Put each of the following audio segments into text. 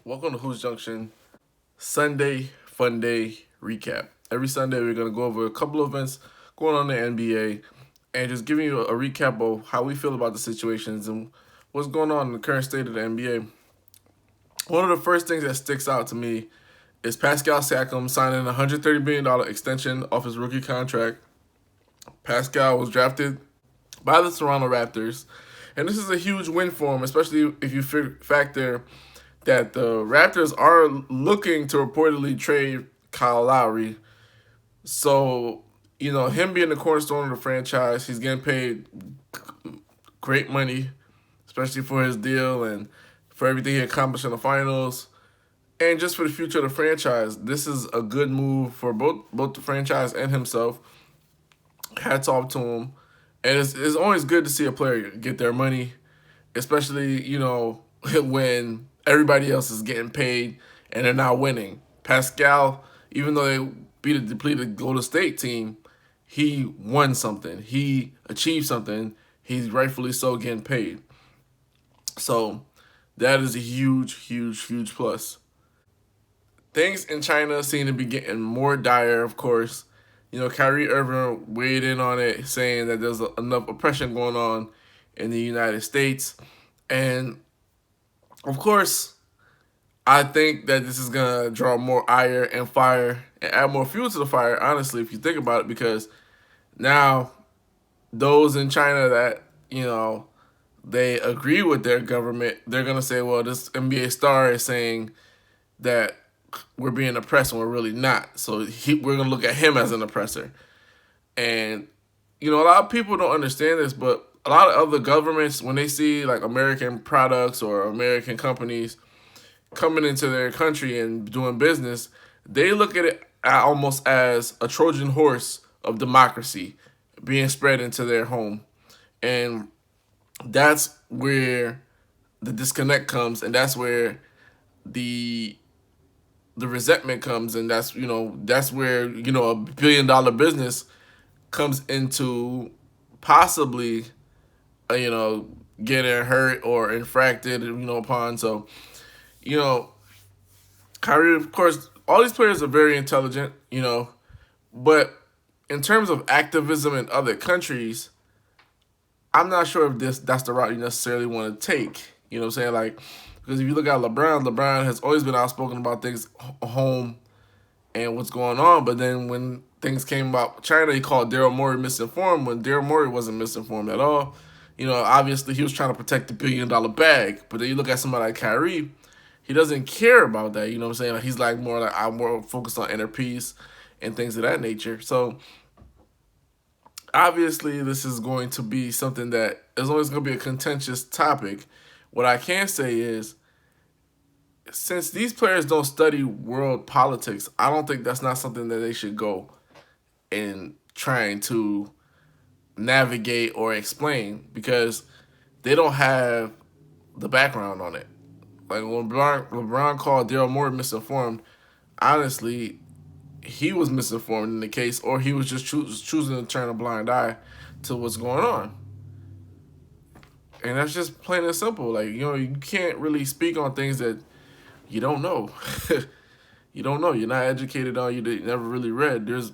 Welcome to Hoops Junction Sunday Funday recap. Every Sunday we're gonna go over a couple of events going on in the NBA and just giving you a recap of how we feel about the situations and what's going on in the current state of the NBA. One of the first things that sticks out to me is Pascal Siakam signing a $130 million extension off his rookie contract. Pascal was drafted by the Toronto Raptors, and this is a huge win for him, especially if you factor that the Raptors are looking to reportedly trade Kyle Lowry. So, him being the cornerstone of the franchise, he's getting paid great money, especially for his deal and for everything he accomplished in the finals. And just for the future of the franchise, this is a good move for both the franchise and himself. Hats off to him. And it's always good to see a player get their money, especially, when everybody else is getting paid and they're not winning. Pascal, even though they beat a depleted Golden State team, he won something. He achieved something. He's rightfully so getting paid. So that is a huge, huge, huge plus. Things in China seem to be getting more dire, of course. Kyrie Irving weighed in on it, saying that there's enough oppression going on in the United States. And, of course, I think that this is going to draw more ire and fire and add more fuel to the fire, honestly, if you think about it, because now those in China that, they agree with their government, they're going to say, well, this NBA star is saying that we're being oppressed when we're really not. So we're going to look at him as an oppressor. And, a lot of people don't understand this, but a lot of other governments, when they see like American products or American companies coming into their country and doing business, they look at it almost as a Trojan horse of democracy being spread into their home. And that's where the disconnect comes, and that's where the resentment comes, and that's where a billion-dollar business comes into possibly getting hurt or infracted upon. So Kyrie, of course, all these players are very intelligent, but in terms of activism in other countries, I'm not sure if that's the route you necessarily want to take. You know what I'm saying? Like, because if you look at LeBron has always been outspoken about things home and what's going on. But then when things came about China, he called Daryl Morey misinformed when Daryl Morey wasn't misinformed at all. Obviously he was trying to protect the billion-dollar bag. But then you look at somebody like Kyrie, he doesn't care about that. You know what I'm saying? Like, he's I'm more focused on inner peace and things of that nature. So obviously this is going to be something that is always going to be a contentious topic. What I can say is, since these players don't study world politics, I don't think that's not something that they should go in trying to navigate or explain, because they don't have the background on it. Like, when LeBron called Daryl Morey misinformed, honestly, he was misinformed in the case, or he was just choosing to turn a blind eye to what's going on. And that's just plain and simple. Like, you can't really speak on things that you don't know. You don't know. You're not educated on. You never really read. There's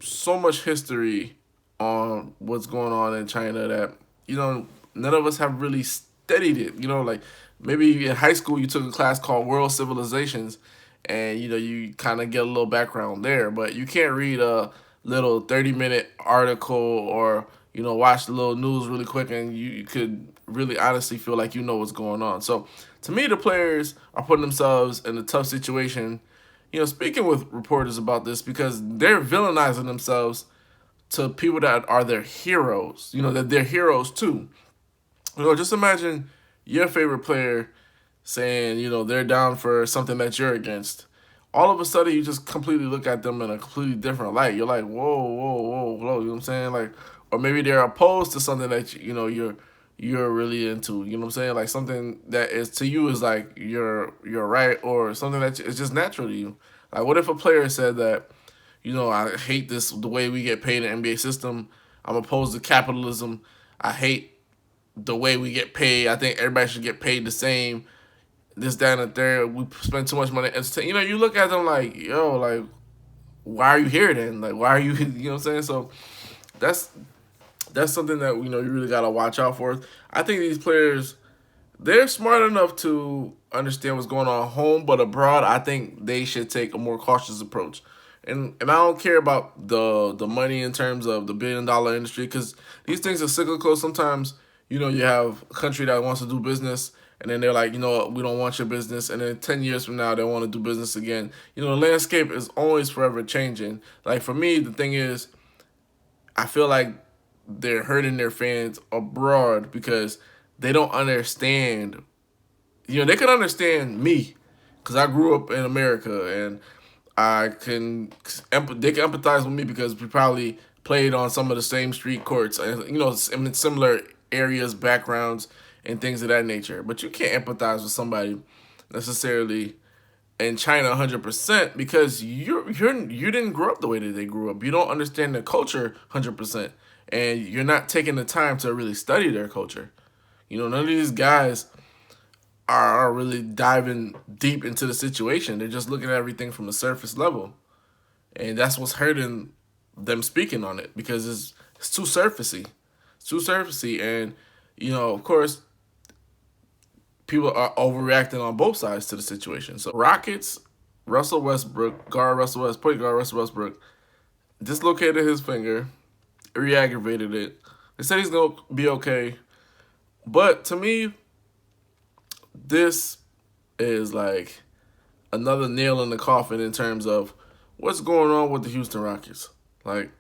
so much history on what's going on in China that, none of us have really studied it. Like, maybe in high school you took a class called World Civilizations, and, you kind of get a little background there. But you can't read a little 30-minute article or, watch the little news really quick, and you could really honestly feel like you know what's going on. So, to me, the players are putting themselves in a tough situation, speaking with reporters about this, because they're villainizing themselves to people that are their heroes, that they're heroes too. Just imagine your favorite player saying, they're down for something that you're against. All of a sudden, you just completely look at them in a completely different light. You're like, whoa, whoa, whoa, whoa. You know what I'm saying? Like, or maybe they're opposed to something that you're really into. You know what I'm saying? Like, something that is to you is like you're right, or something that is just natural to you. Like, what if a player said that, I hate the way we get paid in the NBA system. I'm opposed to capitalism. I hate the way we get paid. I think everybody should get paid the same. this, that, and the third. We spend too much money. You know, you look at them like, yo, like, why are you here then? Like, why are you, you know what I'm saying? So that's that's something that, you know, you really got to watch out for. I think these players, they're smart enough to understand what's going on home, but abroad, I think they should take a more cautious approach. And I don't care about the money in terms of the $1 billion industry, because these things are cyclical. Sometimes, you know, you have a country that wants to do business, and then they're like, you know what, we don't want your business, and then 10 years from now they want to do business again. You know, the landscape is always forever changing. Like for me, the thing is, I feel like they're hurting their fans abroad because they don't understand. You know, they can understand me because I grew up in America, and they can empathize with me because we probably played on some of the same street courts and, you know, in similar areas, backgrounds, and things of that nature. But you can't empathize with somebody necessarily in China 100% because you didn't grow up the way that they grew up. You don't understand their culture 100%, and you're not taking the time to really study their culture. You know, none of these guys are really diving deep into the situation. They're just looking at everything from the surface level, and that's what's hurting them speaking on it because it's too surfacey. It's too surfacey, and you know, of course, people are overreacting on both sides to the situation. So Rockets, Russell Westbrook, point guard Russell Westbrook, dislocated his finger, re-aggravated it. They said he's gonna be okay, but to me, this is like another nail in the coffin in terms of what's going on with the Houston Rockets. Like,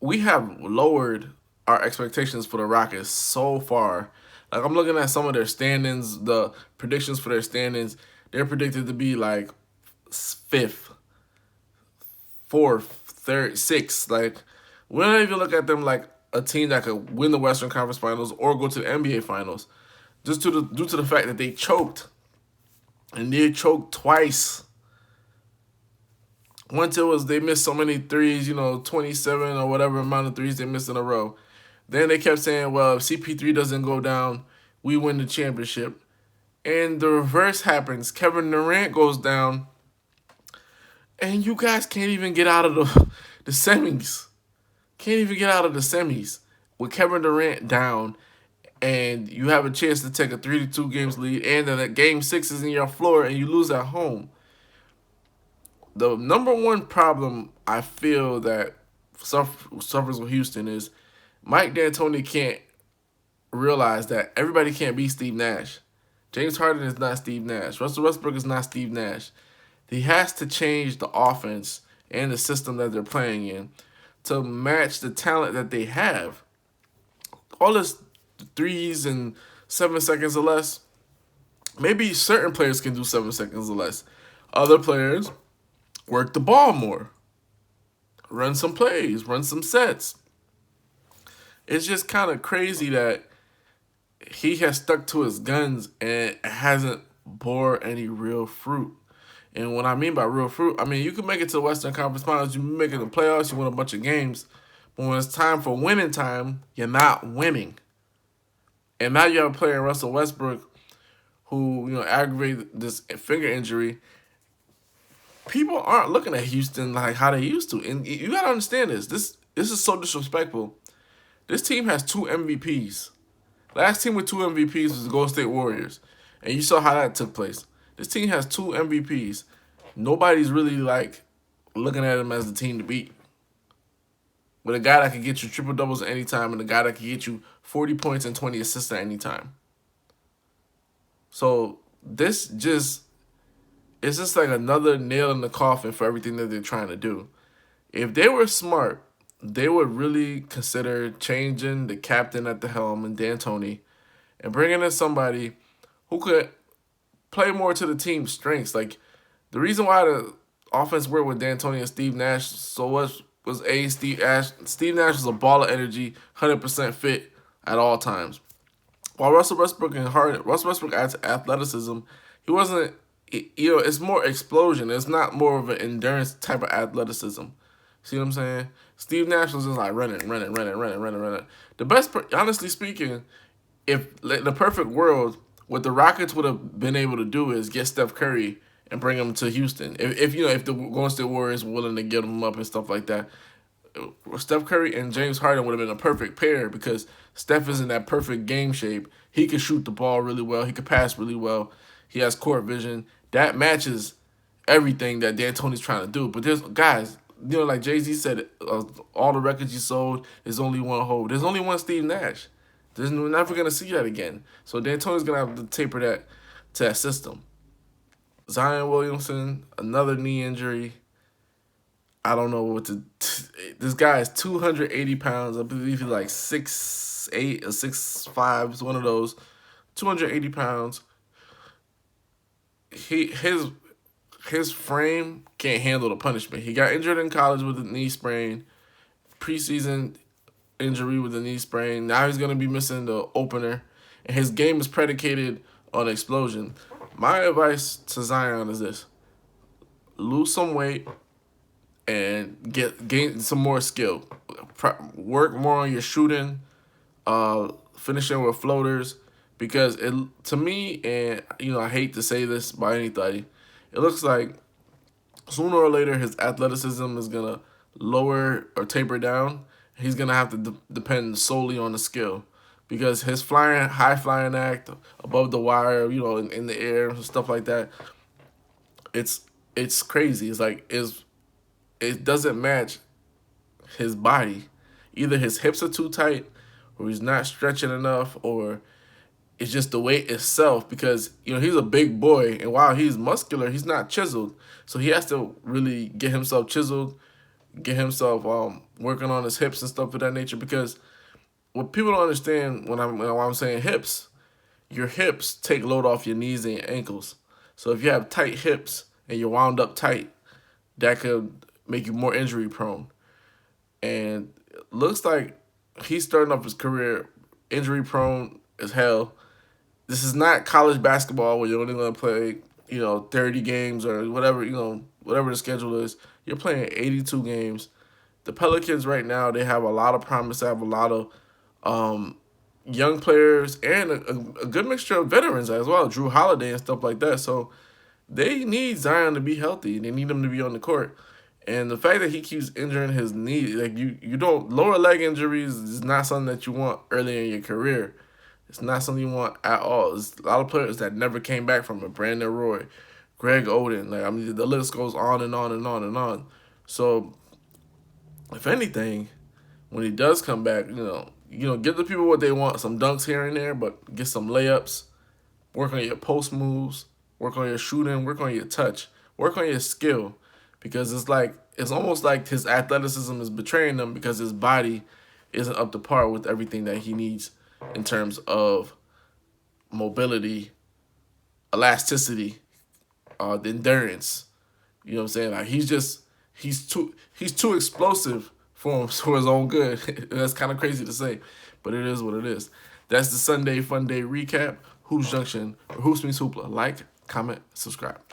we have lowered our expectations for the Rockets so far. Like, I'm looking at some of their standings, the predictions for their standings. They're predicted to be like fifth, fourth, third, sixth. Like, we don't even look at them like a team that could win the Western Conference Finals or go to the NBA Finals, just due to the fact that they choked, and they choked twice. Once it was they missed so many threes, you know, 27 or whatever amount of threes they missed in a row. Then they kept saying, well, if CP3 doesn't go down, we win the championship. And the reverse happens. Kevin Durant goes down, and you guys can't even get out of the semis. Can't even get out of the semis with Kevin Durant down, and you have a chance to take a 3-2 games lead, and then game 6 is in your floor, and you lose at home. The number one problem I feel that suffers with Houston is Mike D'Antoni can't realize that everybody can't be Steve Nash. James Harden is not Steve Nash. Russell Westbrook is not Steve Nash. He has to change the offense and the system that they're playing in to match the talent that they have. All this threes in 7 seconds or less, maybe certain players can do 7 seconds or less. Other players work the ball more, run some plays, run some sets. It's just kind of crazy that he has stuck to his guns and hasn't bore any real fruit. And what I mean by real fruit, I mean, you can make it to the Western Conference Finals, you make it to the playoffs, you win a bunch of games, but when it's time for winning time, you're not winning. And now you have a player in Russell Westbrook who, you know, aggravated this finger injury. People aren't looking at Houston like how they used to. And you got to understand this. This is so disrespectful. This team has 2 MVPs. Last team with 2 MVPs was the Golden State Warriors. And you saw how that took place. This team has 2 MVPs. Nobody's really, like, looking at them as the team to beat. With a guy that can get you triple-doubles at any time and a guy that can get you 40 points and 20 assists at any time. So it's just like another nail in the coffin for everything that they're trying to do. If they were smart, they would really consider changing the captain at the helm and D'Antoni and bringing in somebody who could play more to the team's strengths. Like, the reason why the offense worked with D'Antoni and Steve Nash so much was Steve Nash was a ball of energy, 100% fit at all times. While Russell Westbrook adds athleticism, he wasn't, you know, it's more explosion. It's not more of an endurance type of athleticism. See what I'm saying? Steve Nash was just like running. The best, honestly speaking, if in the perfect world, what the Rockets would have been able to do is get Steph Curry and bring him to Houston. If the Golden State Warriors were willing to get him up and stuff like that, Steph Curry and James Harden would have been a perfect pair because Steph is in that perfect game shape. He can shoot the ball really well. He can pass really well. He has court vision. That matches everything that D'Antoni's trying to do. But there's guys, like Jay-Z said, all the records you sold, there's only one hole. There's only one Steve Nash. We're never going to see that again. So D'Antoni's going to have to taper that to that system. Zion Williamson, another knee injury. I don't know what to. This guy is 280 pounds. I believe he's like 6'8" or 6'5". It's one of those. 280 pounds. His frame can't handle the punishment. He got injured in college with a knee sprain. Preseason injury with a knee sprain. Now he's gonna be missing the opener, and his game is predicated on explosion. My advice to Zion is this: lose some weight and gain some more skill. Work more on your shooting, finishing with floaters, because to me, and I hate to say this by anybody, it looks like sooner or later his athleticism is gonna lower or taper down. He's gonna have to depend solely on the skill, because his high flying act above the wire, in the air and stuff like that, it's crazy. It's like it doesn't match his body. Either his hips are too tight, or he's not stretching enough, or it's just the weight itself, because he's a big boy, and while he's muscular, he's not chiseled. So he has to really get himself chiseled, get himself working on his hips and stuff of that nature. Because what people don't understand when I'm saying hips, your hips take load off your knees and your ankles. So if you have tight hips and you're wound up tight, that could make you more injury prone. And it looks like he's starting off his career injury prone as hell. This is not college basketball where you're only going to play, 30 games or whatever, whatever the schedule is. You're playing 82 games. The Pelicans right now, they have a lot of promise. They have a lot of young players and a good mixture of veterans as well, Drew Holiday and stuff like that. So they need Zion to be healthy. They need him to be on the court. And the fact that he keeps injuring his knee, like you don't, lower leg injuries is not something that you want early in your career. It's not something you want at all. There's a lot of players that never came back from it. Brandon Roy, Greg Oden. The list goes on and on and on and on. So, if anything, when he does come back, give the people what they want. Some dunks here and there, but get some layups. Work on your post moves. Work on your shooting. Work on your touch. Work on your skill. Because it's almost like his athleticism is betraying him, because his body isn't up to par with everything that he needs in terms of mobility, elasticity, the endurance. You know what I'm saying? Like he's too explosive for his own good. That's kind of crazy to say, but it is what it is. That's the Sunday Funday recap. Hoops Junction, Hoops means Hoopla. Like, comment, subscribe.